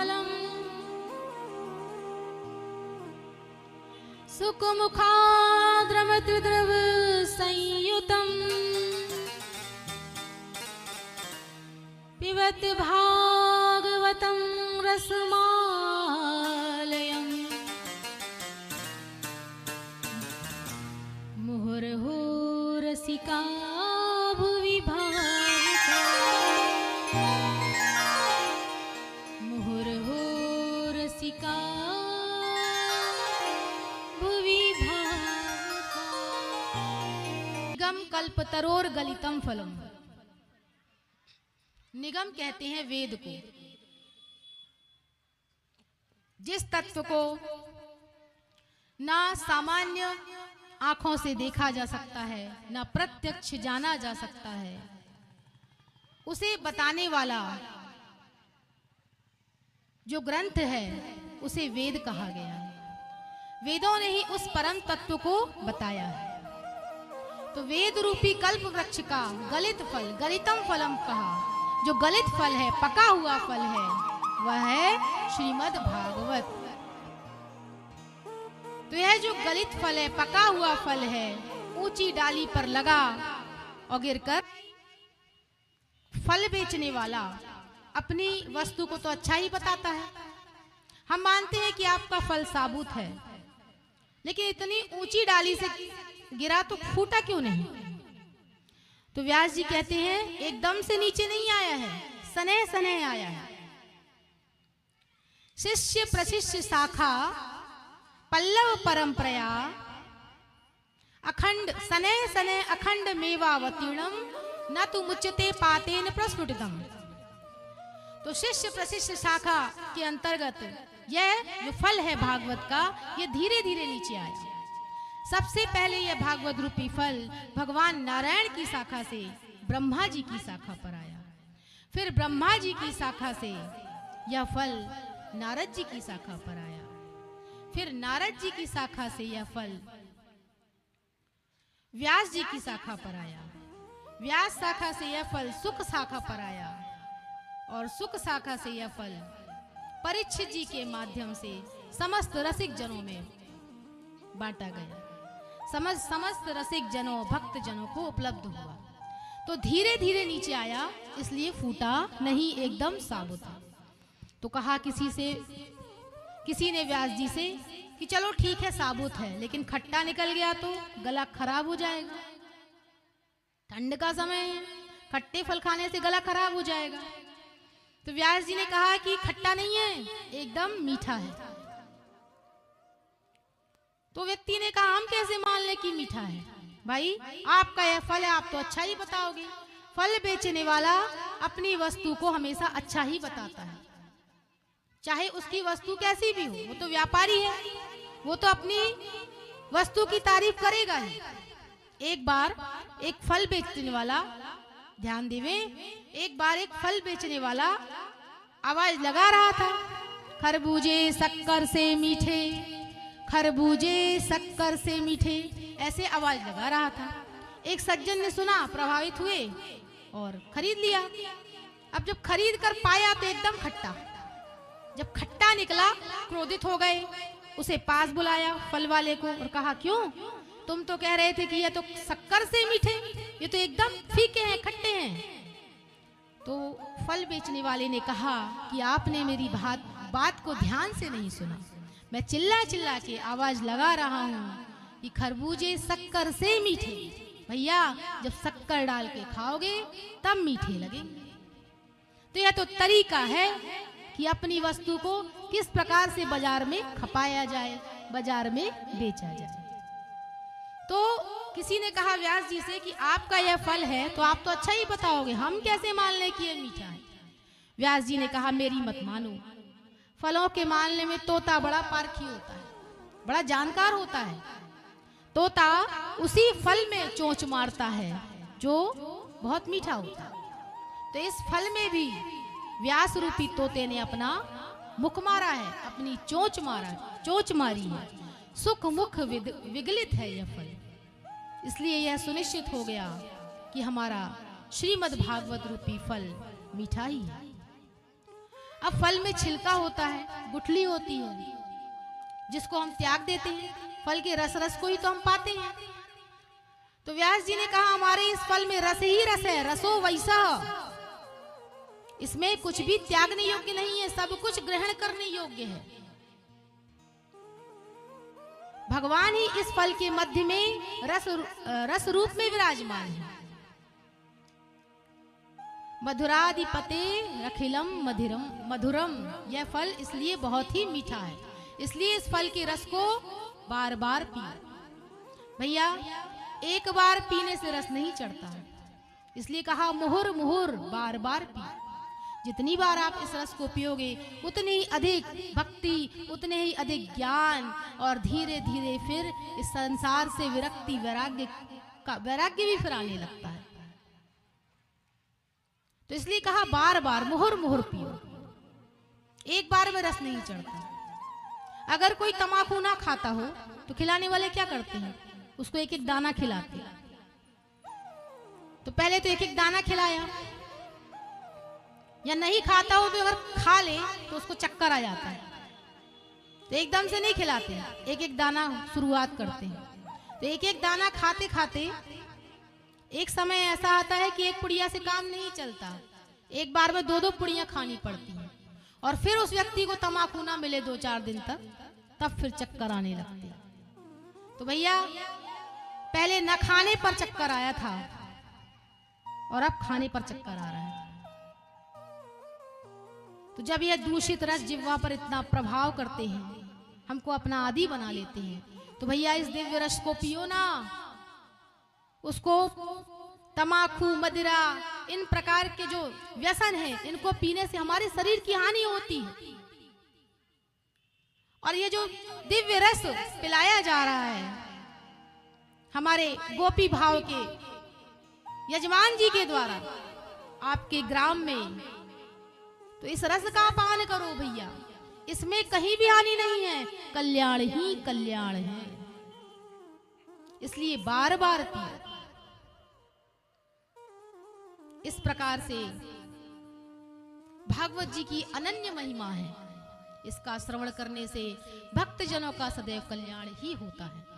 फलम सुखमुखाद्रमत्रिद्रव संयुतम पिबत भागवतं रसमालयम् मुहुर्हो रसिका भुवि भावुका मुहुर्हो रसिका भुवि भावुका। निगम कल्पतरोर गलितम फलम। निगम कहते हैं वेद को, जिस तत्व को ना सामान्य आंखों से देखा जा सकता है, ना प्रत्यक्ष जाना जा सकता है, उसे बताने वाला जो ग्रंथ है उसे वेद कहा गया है। वेदों ने ही उस परम तत्व को बताया है। तो वेद रूपी कल्प वृक्ष का गलित फल, गलितम फलम कहा। जो गलित फल है, पका हुआ फल है, वह है श्रीमद् भागवत। तो यह जो गलित फल है, पका हुआ फल है, ऊंची डाली पर लगा और गिरकर फल बेचने वाला अपनी वस्तु को तो अच्छा ही बताता है। हम मानते हैं कि आपका फल साबुत है, लेकिन इतनी ऊंची डाली से गिरा तो फूटा क्यों नहीं? तो व्यास जी कहते हैं एकदम से नीचे नहीं आया है, सने सने आया है। शिष्य प्रशिष्य शाखा पल्लव परंपरा अखंड सने सने अखंड मेवावतीर्णम न तु मुच्यते पातेन प्रस्फुटितम। तो शिष्य प्रशिष्य शाखा के अंतर्गत यह जो फल है भागवत का, यह धीरे धीरे नीचे आया। सबसे पहले यह भागवत रूपी फल भगवान नारायण की शाखा से ब्रह्मा जी की शाखा पर आया। फिर ब्रह्मा जी की शाखा से यह फल नारद जी की शाखा पर आया। फिर नारद जी की शाखा से यह फल व्यास जी की शाखा पर आया। व्यास शाखा से यह फल सुख शाखा पर आया और सुख शाखा से यह फल परीक्षित जी के माध्यम से समस्त रसिक जनों में बांटा गया। समस्त रसिक जनों, भक्त जनों को उपलब्ध हुआ। तो धीरे धीरे नीचे आया, इसलिए फूटा नहीं, एकदम साबुत है। तो कहा किसी ने व्यास जी से कि चलो ठीक है साबुत है, लेकिन खट्टा निकल गया तो गला खराब हो जाएगा। ठंड का समय है, खट्टे फल खाने से गला खराब हो जाएगा। तो व्यास जी ने कहा कि खट्टा नहीं है, एकदम मीठा है। तो व्यक्ति ने कहा हम कैसे मान ले कि मीठा है? भाई आपका यह फल है, आप तो अच्छा ही बताओगे। फल बेचने वाला अपनी वस्तु को हमेशा अच्छा ही बताता है, चाहे उसकी वस्तु कैसी भी हो। वो तो व्यापारी है, वो तो अपनी वस्तु की तारीफ करेगा ही। एक बार एक फल बेचने वाला, ध्यान देवे, एक बार एक फल बेचने वाला आवाज लगा रहा था, खरबूजे शक्कर से मीठे, खरबूजे शक्कर से मीठे, ऐसे आवाज लगा रहा था। एक सज्जन ने सुना, प्रभावित हुए और खरीद लिया। अब जब खरीद कर पाया तो एकदम खट्टा। जब खट्टा निकला क्रोधित हो गए, उसे पास बुलाया फल वाले को और कहा क्यों, तुम तो कह रहे थे कि ये तो शक्कर से मीठे, ये तो एकदम फीके हैं, खट्टे हैं। तो फल बेचने वाले ने कहा कि आपने मेरी बात को ध्यान से नहीं सुना। मैं चिल्ला चिल्ला के आवाज लगा रहा हूँ कि खरबूजे शक्कर से मीठे। भैया जब शक्कर डाल के खाओगे तब मीठे लगेंगे। तो यह तो तरीका है कि अपनी वस्तु को किस प्रकार से बाजार में खपाया जाए, बाजार में बेचा जाए। तो किसी ने कहा व्यास जी से कि आपका यह फल है तो आप तो अच्छा ही बताओगे, हम कैसे मान लें कि यह मीठा है? व्यास जी ने कहा मेरी मत मानो। फलों के मानने में तोता बड़ा पारखी होता है, बड़ा जानकार होता है। तोता उसी फल में चोंच मारता है जो बहुत मीठा होता है। तो इस फल में भी व्यास रूपी तोते ने अपना मुख मारा है, अपनी चोंच मारी है। सुख मुख विगलित है यह फल। इसलिए यह सुनिश्चित हो गया कि हमारा श्रीमद् भागवत रूपी फल मीठा ही है। अब फल में छिलका होता है, गुठली होती है, जिसको हम त्याग देते हैं। फल के रस को ही तो हम पाते हैं। तो व्यास जी ने कहा हमारे इस फल में रस ही रस है, रसो वैसा, इसमें कुछ भी त्यागने योग्य नहीं है, सब कुछ ग्रहण करने योग्य है। भगवान ही इस फल के मध्य में रस रूप में विराजमान है। मधुराधिपते अखिलम मधुरम मधुरम, यह फल इसलिए बहुत ही मीठा है, इसलिए इस फल के रस को बार बार पिए। भैया एक बार पीने से रस नहीं चढ़ता, इसलिए कहा मुहुर मुहुर, बार बार पी। जितनी बार आप इस रस को पियोगे उतनी ही अधिक भक्ति, उतने ही अधिक ज्ञान, और धीरे धीरे फिर इस संसार से विरक्ति, वैराग्य भी फिर आने लगता है। तो इसलिए कहा बार बार मुहुर मुहुर पियो, एक बार में रस नहीं चढ़ता। अगर कोई तमाकू ना खाता हो तो खिलाने वाले क्या करते हैं, उसको एक एक दाना खिलाते हैं। तो पहले तो एक एक दाना खिलाया, या नहीं खाता हो तो अगर खा ले तो उसको चक्कर आ जाता है, तो एकदम से नहीं खिलाते, एक एक दाना शुरुआत करते हैं। तो एक एक दाना खाते खाते एक समय ऐसा आता है कि एक पुड़िया से काम नहीं चलता, एक बार में दो दो पुड़ियां खानी पड़ती हैं, और फिर उस व्यक्ति को तमाकू ना मिले 2-4 दिन तक, तब फिर चक्कर आने लगते हैं। तो भैया पहले न खाने पर चक्कर आया था और अब खाने पर चक्कर आ रहा है। तो जब यह दूषित रस जिह्वा पर इतना प्रभाव करते हैं, हमको अपना आदी बना लेते हैं, तो भैया इस दिव्य रस को पियो ना। उसको तमाकू, मदिरा, इन प्रकार के जो व्यसन हैं, इनको पीने से हमारे शरीर की हानि होती है। और ये जो दिव्य रस पिलाया जा रहा है हमारे गोपी भाव के यजमान जी के द्वारा आपके ग्राम में, तो इस रस का पान करो भैया, इसमें कहीं भी हानि नहीं है, कल्याण ही कल्याण है। इसलिए बार बार पियो। इस प्रकार से भागवत जी की अनन्य महिमा है। इसका श्रवण करने से भक्तजनों का सदैव कल्याण ही होता है।